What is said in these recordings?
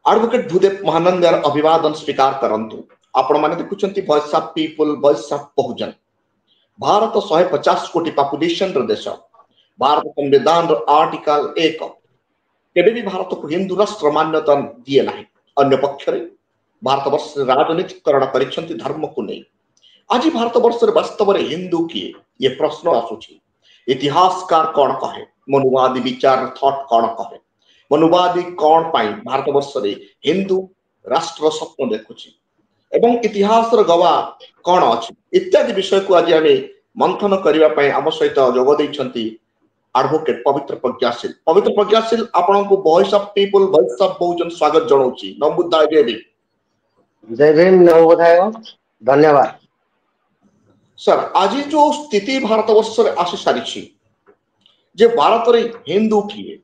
Advocate Bhudev Mahanand अभिवादन स्वीकार करंतु। आपण माने देखुचंती voice of people, voice of Bahujan. Bharat 150 कोटी पॉपुलेशन रो देश। भारत संविधान रो आर्टिकल 1 केबे भी भारत को हिंदू राष्ट्र मान्यता दिए नाही। अन्य पक्ष रे भारत वर्ष राजनीतिकरण करिसंती धर्म को नहीं। आज भारत वर्ष रे वास्तव रे हिंदू किए ये प्रश्न आसुची। इतिहासकार कौन कहे, मनुवादी विचार थॉट कौन कहे, मनुवादी कौन पाई भारत वर्ष रे हिंदू राष्ट्र स्वप्न देखुची एवं इतिहास गवाह कौन अछि इत्यादि विषय को आज आमे मंथन करिवा पई आम सहित जोग दैछंती एडवोकेट पवित्र प्रज्ञाशील। पवित्र प्रज्ञाशील आपण को voice of people, voice of Bahujan स्वागत जणाउची। नमोबुद्धाय जय भीम। जय भीम, नमोबुद्धाय, धन्यवाद। सर आज जो स्थिति भारत वर्ष रे आसी सारिछि जे भारत रे हिंदू किए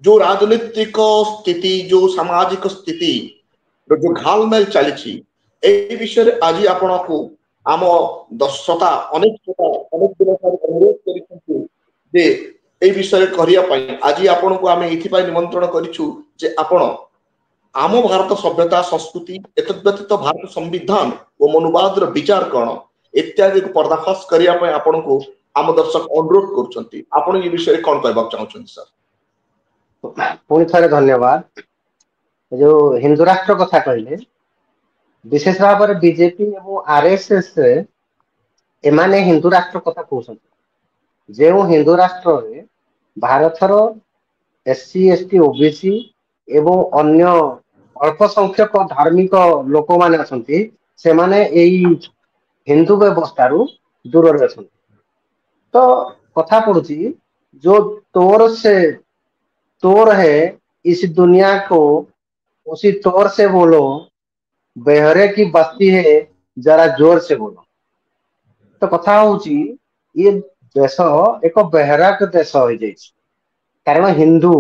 जो राजनीतिक स्थिति, जो सामाजिक स्थिति जो घालमेल चली ए विषय आज आपण को आम दर्शता अनेक दिन अनुरोध करे ए विषय करिया आज आपण को आमे इथि पई निमंत्रण करिछु जे आपण आम भारत सभ्यता संस्कृति एतद्व्यतीत भारत संविधान और मनुवाद रो विचार कौन इत्यादि को पर्दाफाश करिया पई आपण को आम दर्शक अनुरोध करछंती। आपण ए विषय कोन कहबा चाहछन सर? पुणी थे धन्यवाद। जो हिंदू राष्ट्र कथा कहले विशेष भाव में बीजेपी और आरएसएस एमाने हिंदू राष्ट्र कथा कहते जो हिंदू राष्ट्र रे भारतर एससी एसटी ओबीसी एवं अन्य अल्प संख्यक धार्मिक लोक माने अछंती से माने एई हिंदू व्यवस्था रु दूर रे अछंती। तो कथा पड़ुची जो तोर है इस दुनिया को उसी तौर से बोलो, बहरे की बस्ती है जरा जोर से बोलो। तो कथा होची ये देश एक बहराक देश हो जाइछि कारण हिंदू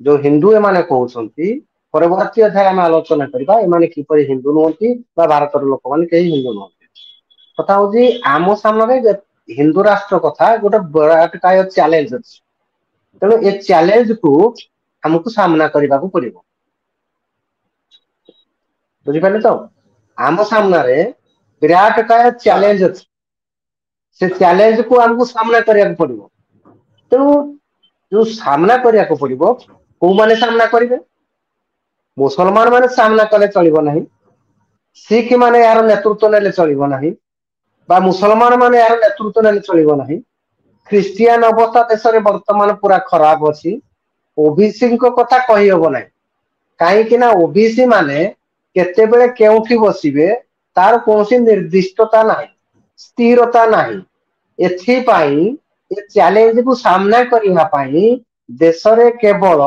जो हिंदू एमाने कहउछंती परवर्ती अध्याय आम आलोचना करबा एमाने किपरि हिंदू नहंती बा भारतर लोक माने कहीं हिंदू नहंती। कथा होची आम सामने हिंदू राष्ट्र कथा गोटे बड़ाटकाय चैलेंज अछि। तेणु ए चैलेंज को हमको सामना करने को पड़ो। बुझिपारे तो आम सामने विराट काय चैलेंज अच्छे से चैलेंज को हमको सामना करने को पड़ो। तेणु जो सामना करने को पड़ो को माने सामना करेंगे? मुसलमान माने सामना कले चलिबो नहीं, सिख माने यार नेतृत्व नेले चलिबो नहीं, बा मुसलमान माने यार नेतृत्व नेले चलिबो नहीं। ख्रिस्टियन अवस्था देश में वर्तमान पूरा खराब अच्छी। ओबीसी को कथा कही हब ना कहीं ओबीसी माने केतेबेले केउठी बसिबे तार कोनसी निर्दिष्टता नाही, स्थिरता नाही। एथिपाई ए चैलेंज को सामना करबा पाई देश रे केवल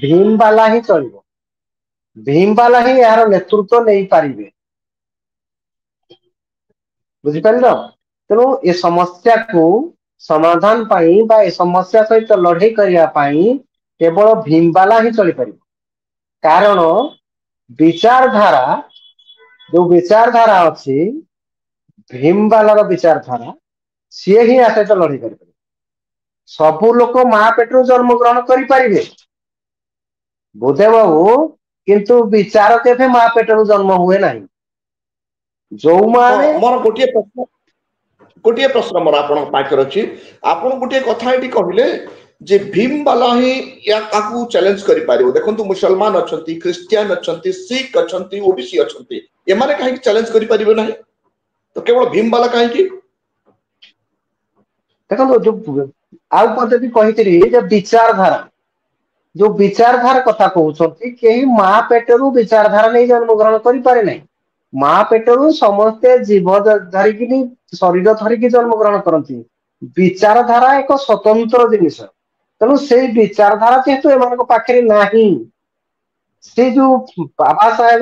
भीमबाला ही चलिबो। भीमबाला ही यार नेतृत्व नहीं पारिबे। बुझि पारिलो? तेणु ए समस्या को समाधान पाई बा ए समस्या सहित लड़ाई करिया पाई केवल भीमबाला ही चली पारिबो। कारण विचारधारा जो विचारधारा अच्छी भीमबालार विचारधारा सी ही आ सहित लड़ाई कर सबू लोक माँ पेटू जन्म ग्रहण करें बुधे बाबू किंतु विचार के माँ पेटू जन्म हुए ना। जो माने मोर गोटे प्रश्न मोर आपण पाखर अछि। आपण गोटे कथा एटी कहिले जे भीमबाला ही या काकू चैलेंज करि पारिबो। देखंतु मुसलमान अछंती, क्रिश्चियन अछंती, सिख अछंती, ओबीसी अछंती, एमाने काहे चैलेंज करि पारिबो नाही तो केवल भीमबाला काहे कि? देखो जो आउ पते भी कहितरी जे विचारधारा कथा कहउछंती केही माँ पेटरू विचारधारा नहीं जन्म ग्रहण करि पारे नहीं। माँ पेटरू समस्ते जीव धरिकी शरीर धरिकी जन्म ग्रहण करती। विचारधारा एक स्वतंत्र जिनिस। तेणु से विचारधारा जेहेतु एम पाखे नहीं से जो बाबा साहेब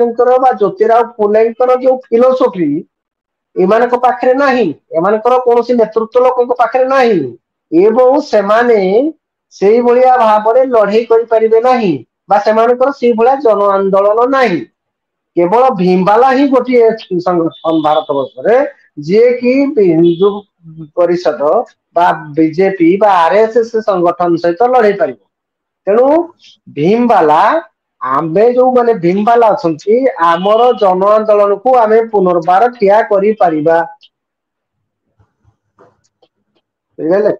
ज्योतिराव फुले जो फिलोसफी एमान पाखे नहीं, एमान कौन नेतृत्व लोक पाखे नहीं एवं सेमाने से भाव में लड़ाई करें ना से जन आंदोलन नहीं। केवल भीमबाला ही गोटे संगठन भारत वर्ष जी कि हिंदू परिषद बा बीजेपी बा आरएसएस संगठन सहित लड़ाई पार। तेणु भीमबाला आमे जो माने भीमबाला अछंती आमर जन आंदोलन को आमे पुनर्बार ठिया करि परिबा बुझले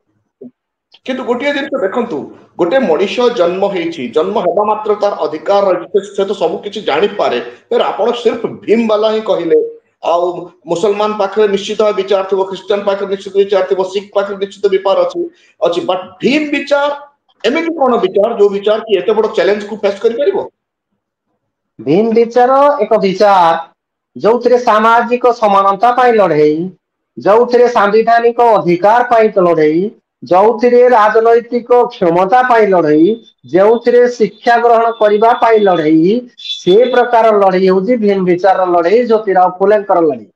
किंतु गोटे जिनिस देखंतु गोटे मनीष जन्म हेछि जन्म हेबा मात्र तार अधिकार रहिते से तो सब किछि जानि पारे फिर आपण सिर्फ भीम वाला ही कहिले आ मुसलमान पाखरे निश्चित विचार थो क्रिश्चियन पाखरे निश्चित विचार थो सिख पाखरे निश्चित विचार अछि बट भीम विचार एमिति कोन विचार जो विचार कि एते बड़ चैलेंज को फेस करि परिबो भीम विचार एक विचार जो सामाजिक समानता पाई लड़ई जो सांविधानिक अधिकार पाई लड़ई जो राजनैतिक क्षमता पाई लड़ई जो शिक्षा ग्रहण करबा पाई लड़ई से प्रकार लड़ई हूँ भीम विचार लड़ई ज्योतिराव फुलेंकर लड़ई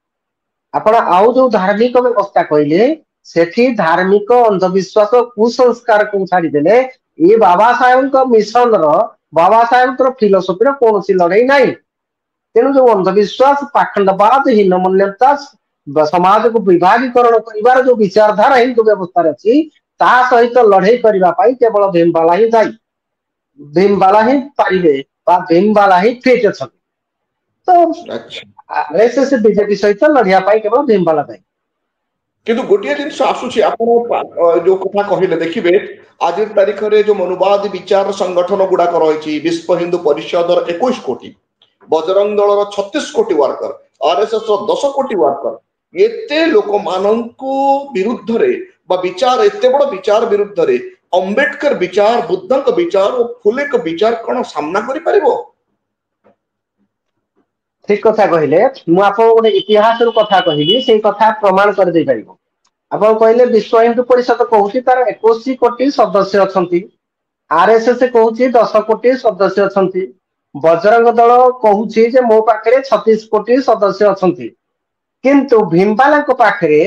आपण आउ जो धार्मिक व्यवस्था कहले सेठी धार्मिक अंधविश्वास कुसंस्कार को छाड़ीदेले ये बाबा साहेब मिशन बाबा साहेब फिलोसफी कौन लड़ई ना तेणु जो अंधविश्वास पाखंडवाद हीन मान्यता समाज को विभागीकरण कर जो विचारधारा हिंदू व्यवस्था अच्छी ता सहित लड़ई करने केवल भीमबाला ही दायी भीमबाला ही पारे भीमबाला ही फिट अच्छा तो आरएसएस बीजेपी सहित लड़िया केवल भीमबाला दायी किंतु गोटे जिन आसूची जो कथा कहले देखिए आज तारीख में जो मनुवाद विचार संगठन गुड़ाक रही विश्व हिंदू परिषद 21 कोटी बजरंग दल 36 कोटी वर्कर आरएसएस 10 कोटी वर्कर एते लोक मानंकु विरुद्ध रे विचार एते बड़ विचार विरुद्ध रे अंबेडकर विचार बुद्धंक विचार और फुले का विचार कौन सामना करि परिबो ठीक कथा कहले मु आपन गोटे इतिहास रो कथा कहली से कथा प्रमाण कर दे पाइबो आपन कहले विश्व हिंदू परिषद कहूची तार 21 कोटी सदस्य अछंती आरएसएस कहूची 10 कोटी सदस्य अछंती बजरंग दल कहूची जे मो पाखरे 36 कोटी सदस्य अछंती किंतु भीमबाला को पाखरे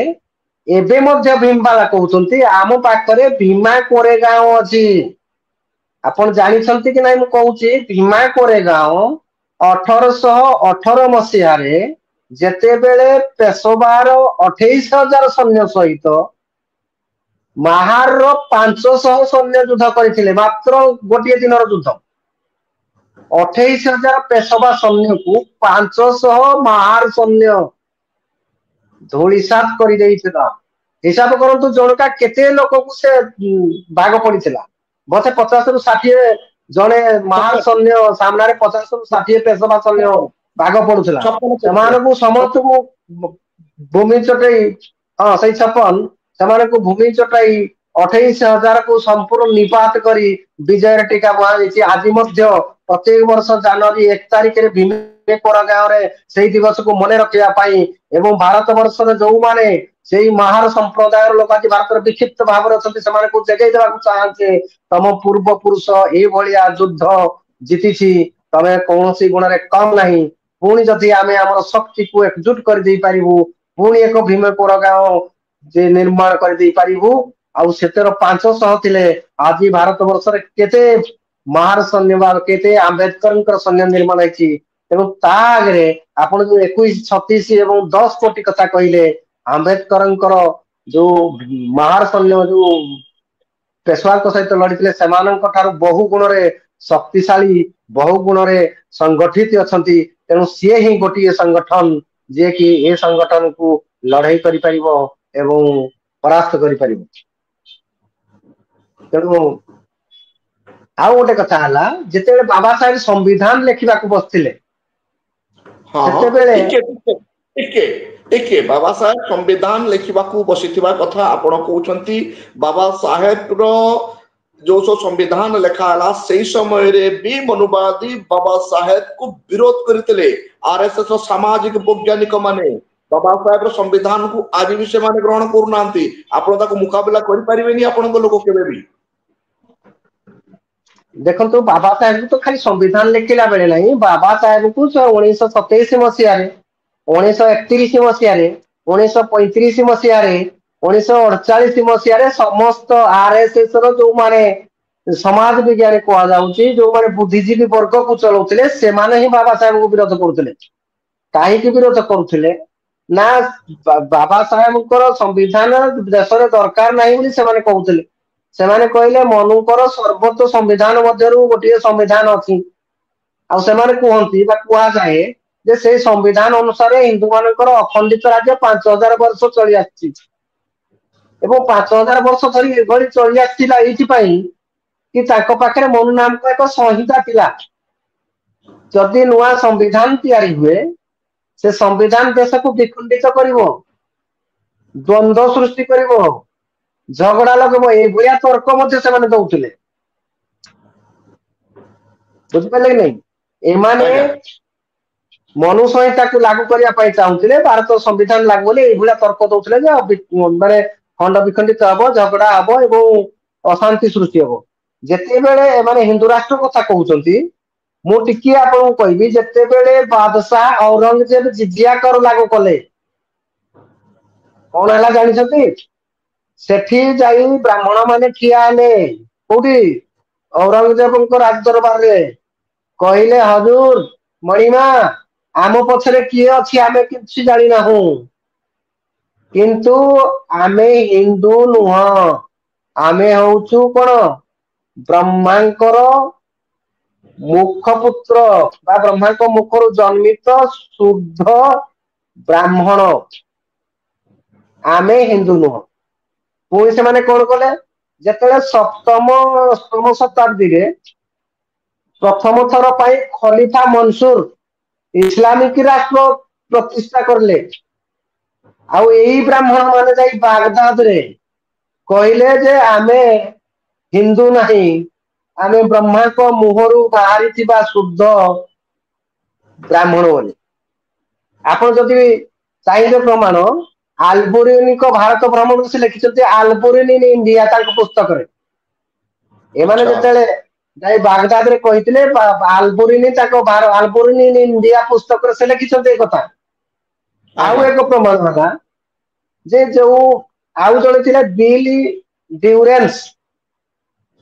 एबे मध्य भीमबाला कहउचंती आम पाखरे भीमा कोरेगांव अछि आपन जानि छंती कि नै मु कहूची भीमा कोरेगांव 1818 मसीहा रे जेते बेले पेशवार 28,000 सैन्य सहित महार 500 सैन्य युद्ध करथिले मात्र गोटे दिन युद्ध 28,000 पेशवा सैन्य को 500 महार सैन्य धूलिसात कर देइथिला हिसाब करंतु जनका केते लोक को से भाग पड़िथिला बते 50 रु 60 जने महार सैन्य सामना रे 50 रु 60 पेशवा सैन्य भाग पड़ुथिला समान को समस्त को भूमि चटाई हां सही 56 समान को भूमि चटाई 28,000 को संपूर्ण निपात करी विजय टीका बुआ आज मध्य प्रत्येक वर्ष जनवरी 1 तारिख रे भीमकोरा गांव रे सेही दिवस को मने रखिया पाई एवं भारत वर्ष रे जो माने सेही महार संप्रदाय लोक आज भारत विक्षिप्त भाव रे अछंती समान को जगै देबा चाहते तम पूर्व पुरुष ए भलिया युद्ध जीतिछि तमे कोनोसी गुण रे कम नहीं पुणी जदि आमे हमर शक्ति को एकजुट कर दे पारिबु पुणी एक भीमकोरा गांव जे निर्माण कर दे पारिबु आउ सेतर 500 थिले आज भारत वर्ष रे केते महार सैन्यवाद केते आंबेडकर सैन्य निर्माण होइछि एवं ता आगे आपण जो 21 36 एवं 10 कोटी कथा कहले आंबेडकर जो महार सैन्य जो पेशवा सहित लड़िथिले सेमानक ठारू बहु गुण रे शक्तिशाली बहु गुण रे संगठित अछंती तेणु सी ही गोटे संगठन जे कि ए संगठन को लड़ाई करि परिबो एवं परास्त करि परिबो तेणु आउ गोटे कथा हला जेते बाबा साहेब संविधान लेखिबा को बसथिले एके बाबा साहेब संविधान लेखिबा को बसिथिबा कथा आपण कहउछंती बाबा साहेब रो जो सो संविधान लेखाला से समय रे भी मनुवादी बाबा साहेब को विरोध करथिले आरएसएस सामाजिक वैज्ञानिक माने बाबा साहेब रो संविधान को आज भी से माने ग्रहण करूनांती आपण ताको मुकाबला करि परिबेनी आपण लोक केबे भी देखो तो बाबा साहेब तो खाली संविधान लिखिला बेले नहीं बाबा साहेब को 1927 मसीहा रे 1931 मसीहा रे 1935 मसीहा रे 1948 मसीहा रे समस्त आरएसएस रो जो माने समाज विज्ञान को जाउची जो माने बुद्धिजीवी वर्ग को चलाउथिले से माने ही बाबा साहेब को विरोध करथिले काहे के विरोध करथिले ना बाबा साहेब को संविधान देश रे दरकार नाही बोली से माने कहउथिले से माने कहले मनुकर सर्वोच्च संविधान मध्यरु गोटे संविधान अछि कहती कुआ जाए जे से संविधान अनुसार हिंदू मानकर अखंडित राज्य 5000 वर्ष चली आसी 5000 वर्ष धरी एभली चली आसीला एइथिपाई कि ताको पाखरे मनु नाम को एक संहिता थिला जदि नुआ संविधान तैयारी हुए से संविधान देश को विखंडित करिवो द्वंद्व सृष्टि करिवो झगड़ा लगेबो ए भया तर्क मध्ये से माने दउथिले बुझ पाले कि नहीं एमाने मनु संहिता को लागू करिया पाई चाहुथिले भारत संविधान लागू बोले ए भया तर्क दउथिले जे माने खंड विखंडित हबो झगड़ा हबो एवं अशांति सृष्टि हबो जेते बेले माने हिंदू राष्ट्र कथा कहउचंती मु टिकी आपन कहबी जेते बेले बादशाह औरंगजेब जिजिया कर लागू कले कोन हला जानि छथि सेठी जाई ब्राह्मण माने ठिया हेले कोठी औरंगजेब को राज दरबार रे कहले हजूर मणिमा आम पछरे किए अछि आमे किछि जानि नाहु किंतु आमे हिंदू नुह आमे होउछु कोन ब्रह्मांकर मुख पुत्र बा ब्रह्मांक मुखरु जन्मित शुद्ध ब्राह्मण आमे हिंदू नुह पुणी से माने कोन कले जेतेले सप्तम शताब्दी रे प्रथम थर पाई खलीफा मंसूर इस्लामिक राष्ट्र प्रतिष्ठा करले आउ एही ब्राह्मण माने जाई बागदाद रे कहले जे आमे हिंदू नहीं आमे ब्रह्मा को मुहरु बाहरी थिबा शुद्ध ब्राह्मण बोले आपण जदि चाहिए प्रमाण आल्बुरिनी को भारत भ्रमण से लिखिछते आल्बुरिनी इन इंडिया ताको पुस्तक रे एमाने जेतेले जाई बागदाद रे कहितले आल्बुरिनी ताको आल्बुरिनी इन इंडिया पुस्तक रे से लिखिछते कथा आउ एक प्रमाण हला जे जो आउ जणे थिले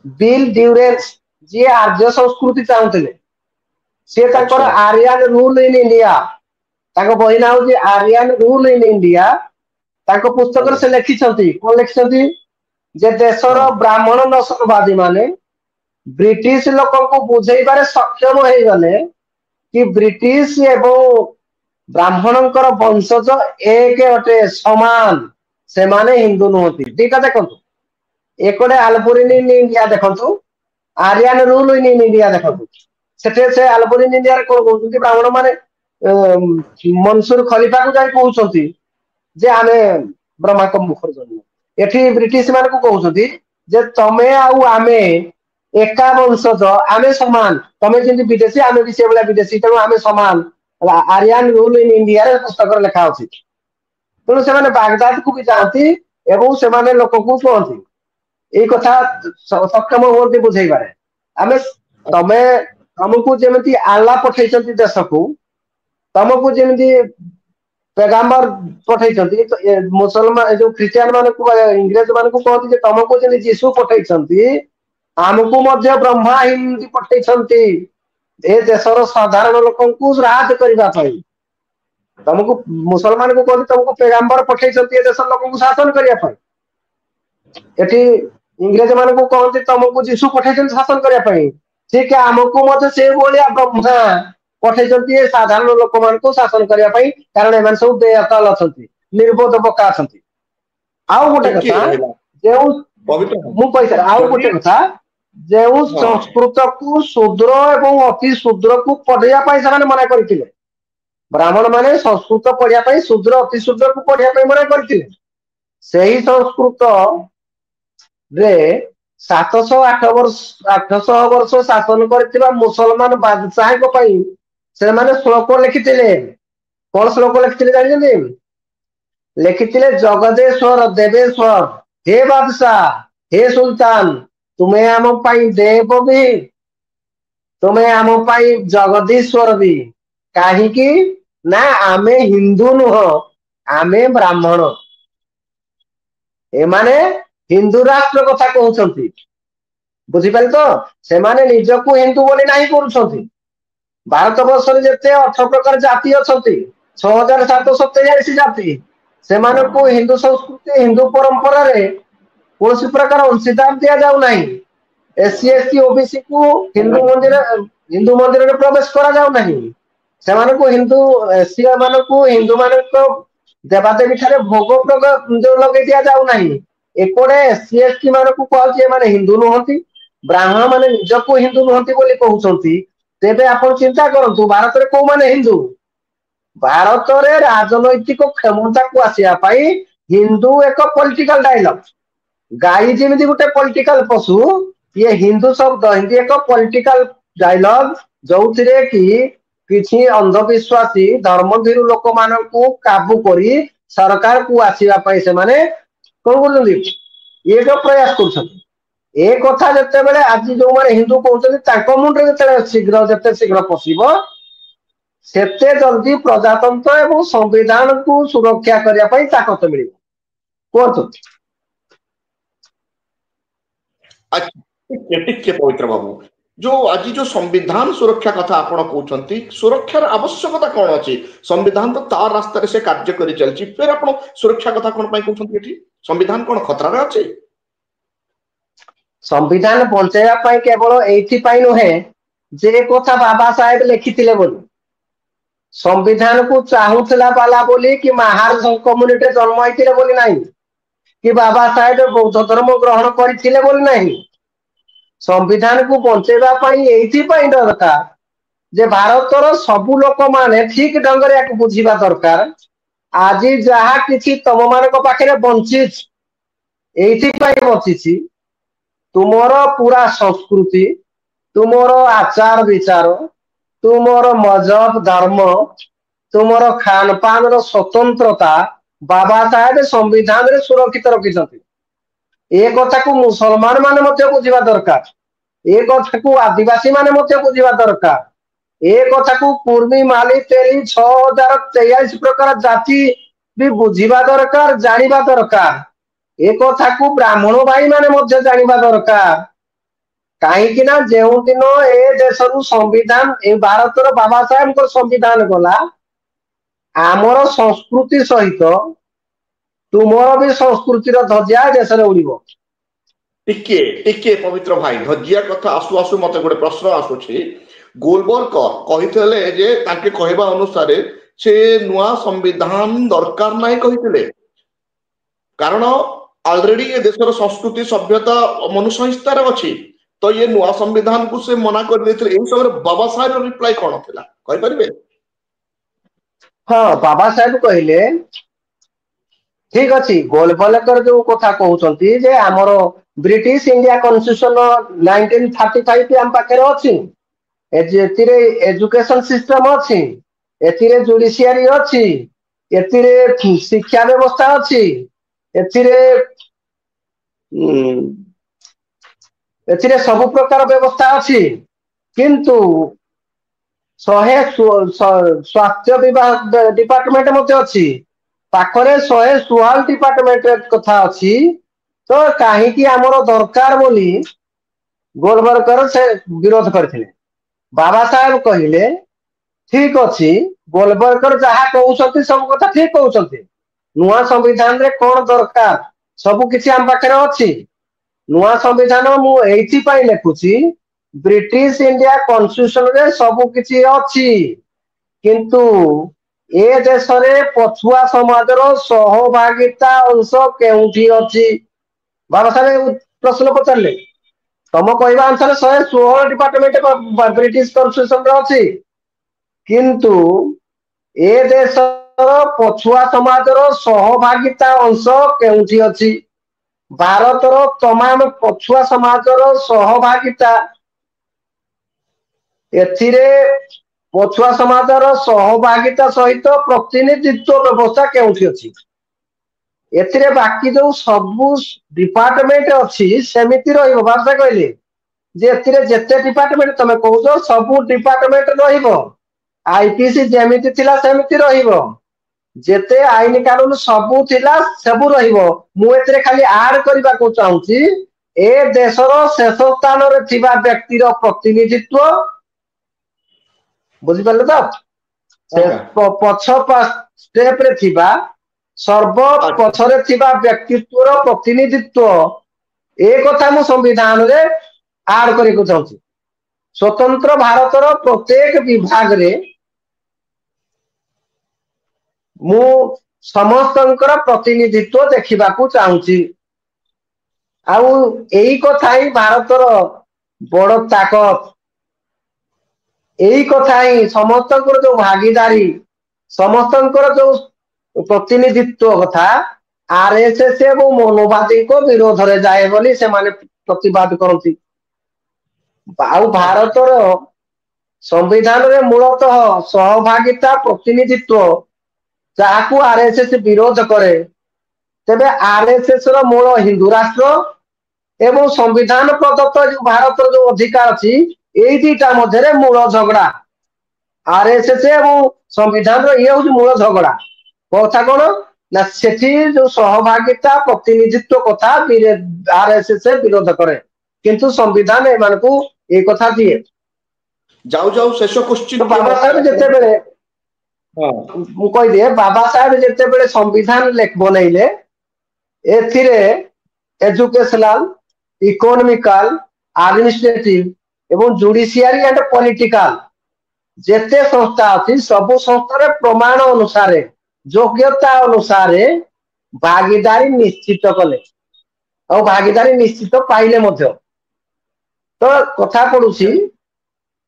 बिल ड्यूरेंस जे आर्य संस्कृति चाहुतले से ताकर आर्यन रूल इन इंडिया ताको बहिना हो जे आर्यन रूल इन इंडिया ताको पुस्तक से लिखिछंती कोन लिखिछंती जे देशर ब्राह्मण नस्लवादी माने ब्रिटिश लोक को बुझाई बारे सक्षम हो गले कि ब्रिटिश एवं ब्राह्मणकर वंशज एक अटे समान से माने हिंदू नहती दीटा देखंतु एकड़े आल्बुरिनी इन इंडिया देखंतु आर्यन रूल इन इंडिया देखंतु सेठे से आल्बुरिनी इंडिया रे कोन कहउछंती ब्राह्मण माने मंसूर खलीफा को जाई कहउछंती जे आमे ब्रह्मा को मुखर जन्म एठी ब्रिटिश मान को कहउछंती जे तमे आउ आमे एका वंशज आमे समान तमे जेंति विदेशी आमे भी सेबला विदेशी तनो आमे समान आर्यन रूल इन इंडिया रे पुस्तक रे लिखा अछि तनो से माने बागदाद को भी जानती एवं से माने लोक को कहंती ए कथा सक्षम होती बुझाई बारे आमे तमे हमकु जेमति आल्ला पठैछंती देश को तमकु जेमति पैगाम्बर पठैछंती तो मुसलमान जो क्रिश्चियन माने को इंग्रेज माने को कहती जे तमकु जेमति यीशु पठैछंती हमकु मध्य ब्रह्मा हिंदी पठैछंती ए देशर साधारण लोकंकु राज करिबा पई तमकु मुसलमान को कहती तमकु पैगाम्बर पठैछंती ए देशर लोकंकु शासन करिया पई एठी इंग्रेज मान को कहती तमको यीशु पठैछंती शासन करिया पई ठीक है हमको मते से बोलिया ब्रह्मा पठैछंती साधारण लोक मान को शासन करिया पई कारण एमान सब बेअकल अछंती निर्बोध बका अछंती आउ गोटे कथा जेउ मु पैसा आउ गोटे कथा जेउ संस्कृत को शूद्र एवं अति शूद्र को पढ़िया पई समान मना करथिले ब्राह्मण माने संस्कृत पढ़िया पई शूद्र अति शूद्र को पढ़िया पई मना करथिले सही संस्कृत रे 800 वर्ष शासन करथिबा मुसलमान बादशाह को पई से माने श्लोक लिखिथिले कोन श्लोक लिखिथिले जानि जंदी लिखिथिले जगदेश्वर देवेश्वर हे बादशाह हे सुल्तान तुम्हें आम पाई देव भी तुम्हें आम पाई जगदीश्वर भी कहीं की ना आमे हिंदू नुह आमे ब्राह्मण ए माने हिंदू राष्ट्र कथा कहउछंती बुझी पाल तो से माने निजको हिंदू बोली नाही करूछंती भारत वर्ष रे जते 18 प्रकार जाति अछंती 6743 जाति से माने को हिंदू संस्कृति हिंदू परंपरा रे कोनसी प्रकार अंशीदार दिया जाउ नाही एससी एसटी ओबीसी को हिंदू मंदिर में प्रवेश करा जाऊ नहीं सेमानकु हिंदू एससी मानकु हिंदू मानक देवादेवी ठारे भोग जो लगे दिया जाऊ नहीं एपटे एससी एसटी मानकु कहउछि माने हिंदू नुहंती ब्राह्मण माने निजको हिंदू नुहंती बोली कहउछंती तेबे आपण चिंता करंतु भारत रे को माने हिंदू भारत रे राजनैतिक क्षमता को आसिया पाई हिंदू एक पॉलिटिकल डायलॉग गाई जेमिति गुटे पॉलिटिकल पशु ये हिंदू शब्द हिंदी एक पॉलिटिकल डायलॉग जोथिरे कि किछि अंधविश्वासी धर्मभीरु लोक मानकु काबू करी सरकार को आसीबा पई से माने कोन करछन्ती एक प्रयास करछन्ती ए कथा जते बेले आज जो माने हिंदू कहउछन्ती ताको मुंडरे जते शीघ्र पसिबो सेते जल्दी प्रजातंत्र एवं संविधान को सुरक्षा करिया पई ताकत मिलिबो कोन अच्छा पवित्र बाबू जो आज जो संविधान सुरक्षा कथा आपण कहउछन्ती सुरक्षार आवश्यकता कोन अछि संविधान तो तार रास्ता रे से कार्य करि चलछि फिर आपण सुरक्षा कथा कोन पई कहउछन्ती एठी संविधान कोन खतरा रे अछि संविधान बंचेया पई केवल एथि पई नहे जे कथा बाबा साहेब लिखिथिले बोली संविधान को चाहूला बाला बोली कि महार कम्युनिटी जन्म होइथिले बोली नहीं कि बाबा साहेब बौद्ध धर्म ग्रहण करथिले बोली नहीं संविधान को बंचेबा पई एथि पई दरकार जे भारतर सबु लोक माने ठीक ढंग रे याक बुझिबा दरकार आज जहा किछि तम मानक पाखरे बंचिछ एथि पई बंचिछि तुमर पूरा संस्कृति तुमर आचार विचार तुमर मजहब धर्म तुमर खान पान रो स्वतंत्रता बाबा साहेब संविधान रे सुरक्षित रखिछन्ति ए कथा को मुसलमान माने मध्य बुझिबा दरकार ए कथा को आदिवासी माने मध्य बुझिबा दरकार ए कथा को कुर्मी माली तेली 6023 प्रकार जाति भी बुझिबा दरकार जानिबा दरकार ए कथा को ब्राह्मण भाई माने मध्य जानिबा दरकार कहीं कि ना जो दिन ए देशरु संविधान ए भारतर बाबा साहेब को संविधान गला आमर संस्कृति सहित तुमर भी संस्कृतिर ध्वजा देश रे उड़िबो टिके पवित्र भाई ध्वजिया कथा आसु आसु मते गोटे प्रश्न आसुछि गोलवलकर कहितले जे ताके कहबा अनुसार से नुआ संविधान दरकार नाही कहितले कारण ऑलरेडी ये देशर संस्कृति सभ्यता मनुष्य हिस्तार अछि तो ये नुआ संविधान को से मना कर देथिले एई समय बाबा साहेब रिप्लाई कोन थिला कहि परिबे हां बाबा साहेब कहिले ठीक अछि गोलवलकर जो कथा कहउछन्ती जे हमरो ब्रिटिश इंडिया कॉन्स्टिट्यूशन 1935 हम पाखरे अछि एतिरे एजुकेशन सिस्टम अछि एतिरे जुडिशियरी अछि एतिरे शिक्षा व्यवस्था अछि एतिरे सब प्रकार व्यवस्था अछि किंतु स्वास्थ्य विभाग डिपार्टमेंट मते अछि पाखरे 116 डिपार्टमेंट कथा अछि तो काहे कि हमरो दरकार बोली गोलवलकर से विरोध करथिले बाबा साहेब कहिले ठीक अछि गोलवलकर जहा कहउछथि सब कथा ठीक कहउछथि नुआ संविधान रे कोन दरकार सब किछि हम पाखरे अछि नुआ संविधान मु एथि पई लेखुछि ब्रिटिश इंडिया कॉन्स्टिट्यूशन रे सब किछि अछि किंतु ए देश रे पछुआ समाज रो सहभागिता अंश केउठी अछि बाबा साहेब प्रश्न पचारले तम कहबा अनुसार 116 डिपार्टमेंट ब्रिटिश कॉन्स्टिट्यूशन रे अछि किंतु ए देश रो पछुआ समाज रो सहभागिता अंश केउठी अछि भारतर तमाम पछुआ समाज रो सहभागिता एथिरे पछुआ समाज रो सहभागिता सहित प्रतिनिधित्व व्यवस्था केउठी अछि एथिरे बाकी जो सब डिपार्टमेंट अछि सेमिति रहिबो भाषा कहले जे एथिरे जते डिपार्टमेंट तमे कहउछो सब डिपार्टमेंट रहिबो आईपीसी जेमिति थिला सेमिति रहिबो जेते आईन कानून सबू थिला सबू रहिबो मु एतरे खाली ऐड करबा को चाहूची ए देशर शेष स्थान रे थिबा व्यक्तिर प्रतिनिधित्व बुझि पाले त से पछ स्टेप रे थिबा सर्व पछरे थिबा व्यक्तित्वर प्रतिनिधित्व ए कथा मु संविधान रे आड करके चाहूँ स्वतंत्र भारतर प्रत्येक विभाग रे मु समस्तंकर प्रतिनिधित्व देखिबाकू चाहूँची आउ एई कथा ही भारतर बड़ ताकत एई कथा ही समस्तंकर जो भागीदारी समस्तंकर जो प्रतिनिधित्व कथा आरएसएस एवं मनोवादी को विरोध रे जाए बोली से माने प्रतिवाद करती आउ भारतर संविधान रे मूलतः सहभागिता प्रतिनिधित्व जहाकू आरएसएस विरोध करे तेबे आरएसएस रो मूल हिंदू राष्ट्र एवं संविधान प्रदत्त जो भारत जो अधिकार अच्छी यही दुईटा मध्य मूल झगड़ा आरएसएस एवं संविधान ये हूँ मूल झगड़ा कथा कौन ना सेठी जो सहभागिता प्रतिनिधित्व कथा आरएसएस विरोध करे किंतु संविधान एमानकू ए कथा दिए जाऊ जाऊ शेष क्वेश्चन बाबा साहेब जिते बेले मु कहि दिए बाबा साहेब जिते बेले संविधान लेख बनैले एथिरे एजुकेशनल इकोनॉमिकल एडमिनिस्ट्रेटिव एवं जुडिशियरी एंड पॉलिटिकल जेते संस्था अछि सब संस्था प्रमाण अनुसार योग्यता अनुसार भागीदारी निश्चित कले और भागीदारी निश्चित पाइले मध्य तो कथा पडुछि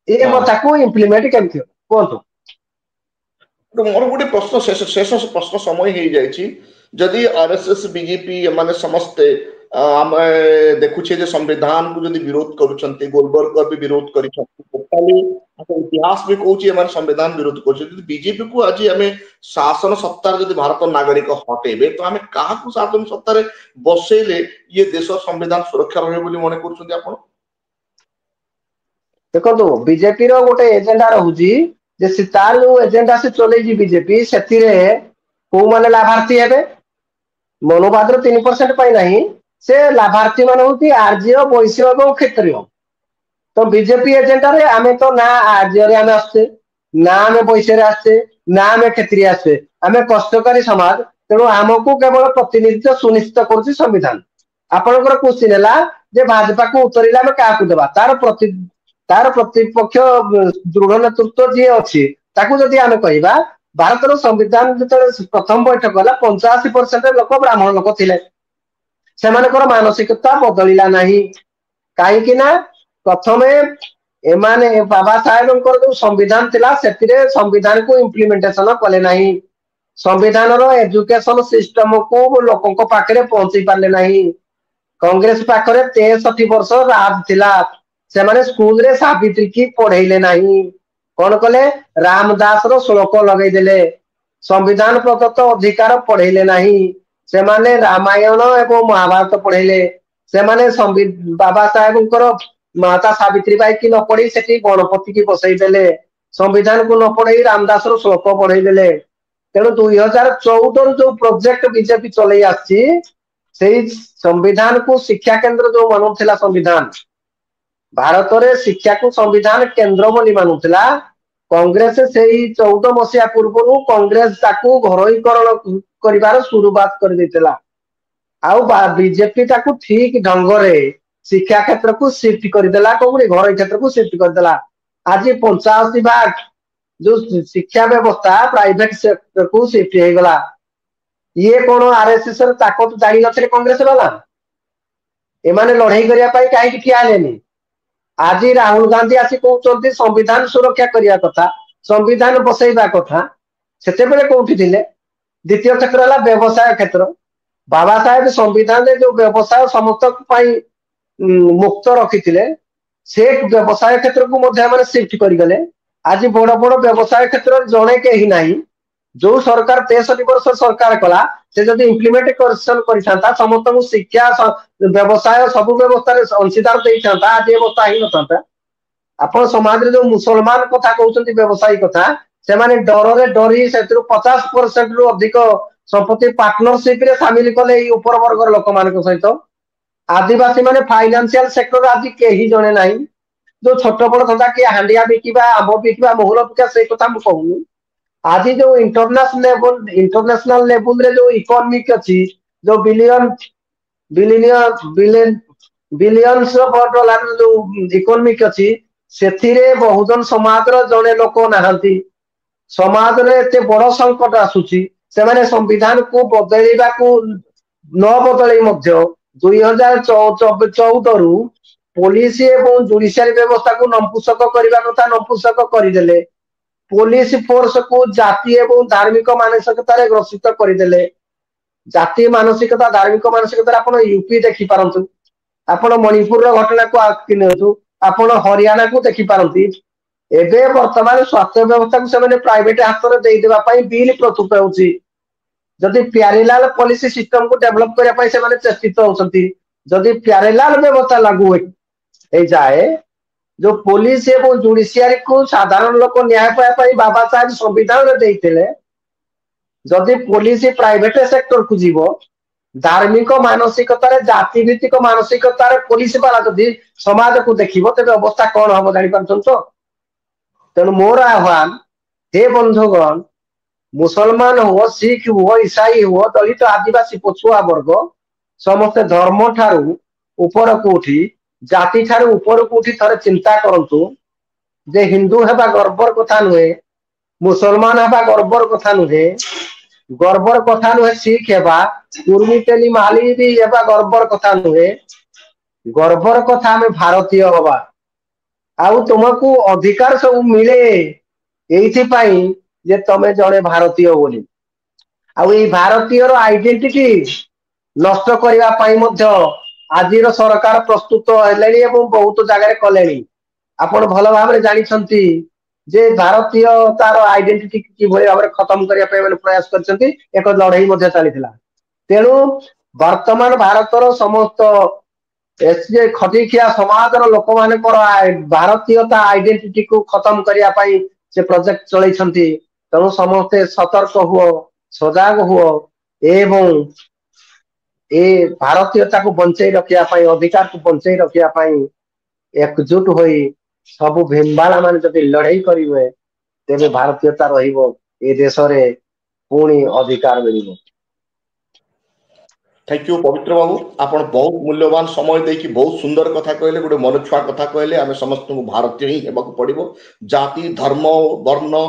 ए कथा को इम्प्लीमेंट केमथि कोंतो मोर गोटे प्रश्न शेष प्रश्न समय हो जाइए जदि आरएसएस बीजेपी माने समस्ते आम देखुचे जे संविधान को जदि विरोध करूछंती गोलबर्गर भी विरोध करिछंती टोटली इतिहास भी कहूची एमान संविधान विरोध करूछंती बीजेपी को आज हमें शासन सत्ता जदि भारत नागरिक हटेबे तो हमें काहा को शासन सत्ता रे बसेले ये देश संविधान सुरक्षा रहे बोली मने करूछंती आपण देखो बीजेपी रो गोटे एजेंडा रहूची जे तार जो एजेंडा से चले बीजेपी से को माने लाभार्थी हेबे मनोवाद 3% पाई नहीं से लाभार्थी मान होती आर्य वैश्य और क्षेत्रीय तो बीजेपी एजेंडा रे आमे तो ना आर्य रे आमे आस्ते ना आमे वैश्य रे आस्ते ना आमे क्षेत्रीय आस्ते आमे कष्टकारी समाज तेणु आमको केवल प्रतिनिधित्व सुनिश्चित करुछि संविधान आपनकर क्वेश्चन हैला जे भाजपा को उतरिला आमे काकू देबा तार प्रतिपक्ष दृढ़ नेतृत्व जी अच्छी ताकू जदि आमे कहिबा भारतर संविधान जो प्रथम बैठक गला 85% लोक ब्राह्मण लोक थिले सेमानकर मानसिकता बदलिला नहीं कहीं ना प्रथमे एमाने बाबा साहेबंकर जो संविधान थिला सेतिरे संविधान को इम्प्लीमेंटेशन कले नहीं संविधान रो एजुकेशन सिस्टम को लोकों को पाखरे पहुंची पारले नहीं कांग्रेस पाखरे 63 वर्ष राज थिला से माने स्कूल रे सावित्री की पढ़ेले नहीं कौन कले रामदास रो श्लोक लगे देले संविधान प्रदत्त अधिकार पढ़ेले नहीं से माने रामायण एवं महाभारत पढ़ेले से माने बाबा साहेबंकर माता सावित्री बाई की न पढ़ी सेठी गणपति की बसई देले संविधान को न पढ़ी रामदास रो श्लोक पढ़ेई देले तेणु 2014 जो प्रोजेक्ट बीजेपी चले आछि सेही संविधान को शिक्षा केंद्र जो मानुथिला संविधान भारत रे शिक्षा को संविधान केंद्र बोली मानुथिला कांग्रेस से 14 मसीहा पूर्व कांग्रेस ताकू घरोईकरण करिवार शुरुआत कर देतिला आउ बीजेपी ताकू ठीक ढंग रे शिक्षा क्षेत्र को शिफ्ट कर देला कोनी घरोई क्षेत्र को शिफ्ट कर देला आज 85% जो शिक्षा व्यवस्था प्राइवेट सेक्टर को शिफ्ट हो गला ये कौन आरएसएस र ताकत जानी नथले कांग्रेस वाला एमाने लड़ाई करिया पाई काहे ठिया लेनी आज राहुल गांधी आसी कहते संविधान सुरक्षा करिया कथा संविधान बसैबा कथा सेते बेले कोठी थिले द्वितीय क्षेत्र है व्यवसाय क्षेत्र बाबा साहेब संविधान रे जो व्यवसाय समस्त पाई मुक्त रखी से व्यवसाय क्षेत्र को मध्य माने शिफ्ट करी गले आज बड़ बड़ व्यवसाय क्षेत्र जणे के ही नहीं जो सरकार 63 वर्ष सरकार कला से जदि इम्प्लीमेंटेशन करिथांता समस्त को शिक्षा व्यवसाय सब व्यवस्था रे अंशीदार देइथांता आज व्यवस्था ही नथांता आपण समाज रे जो मुसलमान कथा कहउचंती व्यवसायी कथा से माने डर रे डरी सेतिरु 50% रु अधिक संपत्ति पार्टनरशिप रे शामिल कले ई ऊपर वर्ग लोक मान सहित आदिवासी माने फाइनेंशियल सेक्टर आज के ही जणे नाही जो छोट बड़ धंदा के हांडिया बिकिबा आंब बिकिबा मोहर बिका से कथा मु कहूनी आज जो इंटरनेशनल लेवल रे जो इकोनॉमिक अछि जो बिलियन बिलियंस ऑफ डॉलर जो इकोनॉमिक अछि सेथिरे बहुजन समाजर जने लोक नाहंती समाज रे एते बड़ संकट आसुची से माने संविधान को बदलैबा को न बदलै मध्य 2014 रु पुलिस एवं जुडिशियरी व्यवस्था को नपुंसक करबा कथा नपुंसक करदेले पुलिस फोर्स को जाति एवं धार्मिक मानसिकता ग्रसित करदेले जाति मानसिकता धार्मिक मानसिकता आपण यूपी देखि पारंतु आपण मणिपुर रो घटना को आखि नेतु आपण हरियाणा को देखि पारंती एबे वर्तमान स्वास्थ्य व्यवस्था को से प्राइवेट हाथ में दे देबा पई बिल प्रस्तुत होउची जदि प्यारेलाल पॉलिसी सिस्टम को डेवलप करिया पई से माने चेष्टित होउछंती जदि प्यारेलाल व्यवस्था लागू हो जाए जो पुलिस एवं जुडिशियरी को साधारण लोक न्याय पाया पई बाबा साहेब संविधान रे देइथिले जदि पुलिस प्राइवेट सेक्टर को जीवो धार्मिक मानसिकतार जाति भित्तिक मानसिकतार पुलिस वाला जदि समाज को देखिबो तेबे अवस्था कौन हम जानि पारछन तो तेणु मोर आह्वान हे बंधुगण मुसलमान हो सिख हो ईसाई हो दलित आदिवासी पछुआ वर्ग समस्त धर्म ठारू ऊपर को उठी जाति ठारू ऊपर को उठी थरे चिंता करंतु जे हिंदू हेबा गर्वर कथा नुहे मुसलमान हेबा गर्वर कथा नुहे गर्वर कथा नुहे सिख हेबा कुर्मी तेली माली भी हेबा गर्वर कथा नुहे गर्वर कथा में भारतीय हवा आउ तुमको अधिकार सब मिले एइथि पाई जे तमे जड़े भारतीय बोली आउ ए भारतीय रो आइडेंटिटी नष्ट करिवा पाई मध्य आजिर सरकार प्रस्तुत हेलेनी एवं बहुत जगह कलेनी आपण भल भाबरे जानि छंती जे भारतीय तार आइडेंटिटी कि भली भाबरे खत्म करिया पाई माने प्रयास करछंती एक लड़ाई मध्य चलीथिला तेणु वर्तमान भारतर समस्त एसजे खटिखिया समाजर लोक माने भारतीयता आइडेंटिटी को खत्म करिया पाई से प्रोजेक्ट चलै छंती तेणु समस्ते सतर्क हुओ सजाग हुओ एवं ए भारतीयता को बंचै रखिया पाई अधिकार को बंचै रखिया पाई एकजुट होई सब भिमबाला माने जदि लड़ाई करिवे तेबे भारतीयता रहिबो ए देश रे पुणी अधिकार मिलिबो। थैंक यू पवित्र बाबू आपण बहुत मूल्यवान समय देकी बहुत सुंदर कथा कहले गोटे मन छुआ कथा कहले आमे समस्त को भारतीय ही हेबाक पड़िबो जाति धर्म वर्ण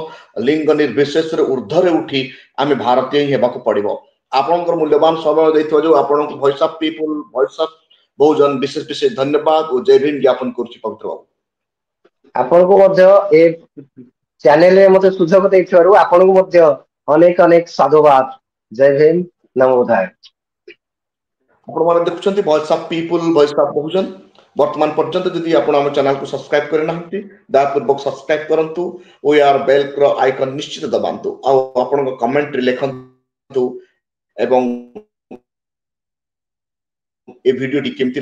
लिंग निर्विशेष रे ऊर्ध्व रे उठी आमे भारतीय ही हेबाक पड़िबो आपनकर मूल्यवान समय दैथो जो आपण को voice of people voice of Bahujan विशेष विशेष धन्यवाद और जय भीम ज्ञापन करछि पवित्र बाबू आपण को मध्य ए चैनल रे मते सुझाव दैथिवारु आपण को मध्य अनेक अनेक साधुवाद जय भीम नमो बुद्धाय आपण माने देखुछंती voice of people voice of Bahujan वर्तमान पर्यंत यदि आपण हम चैनल को सब्सक्राइब करे नाहंती दयापूर्वक सब्सक्राइब करंतु ओ यार बेल रो आइकन निश्चित दबांतु आ आपण को कमेंट रे लेखंतु एवं ए वीडियो टी केमती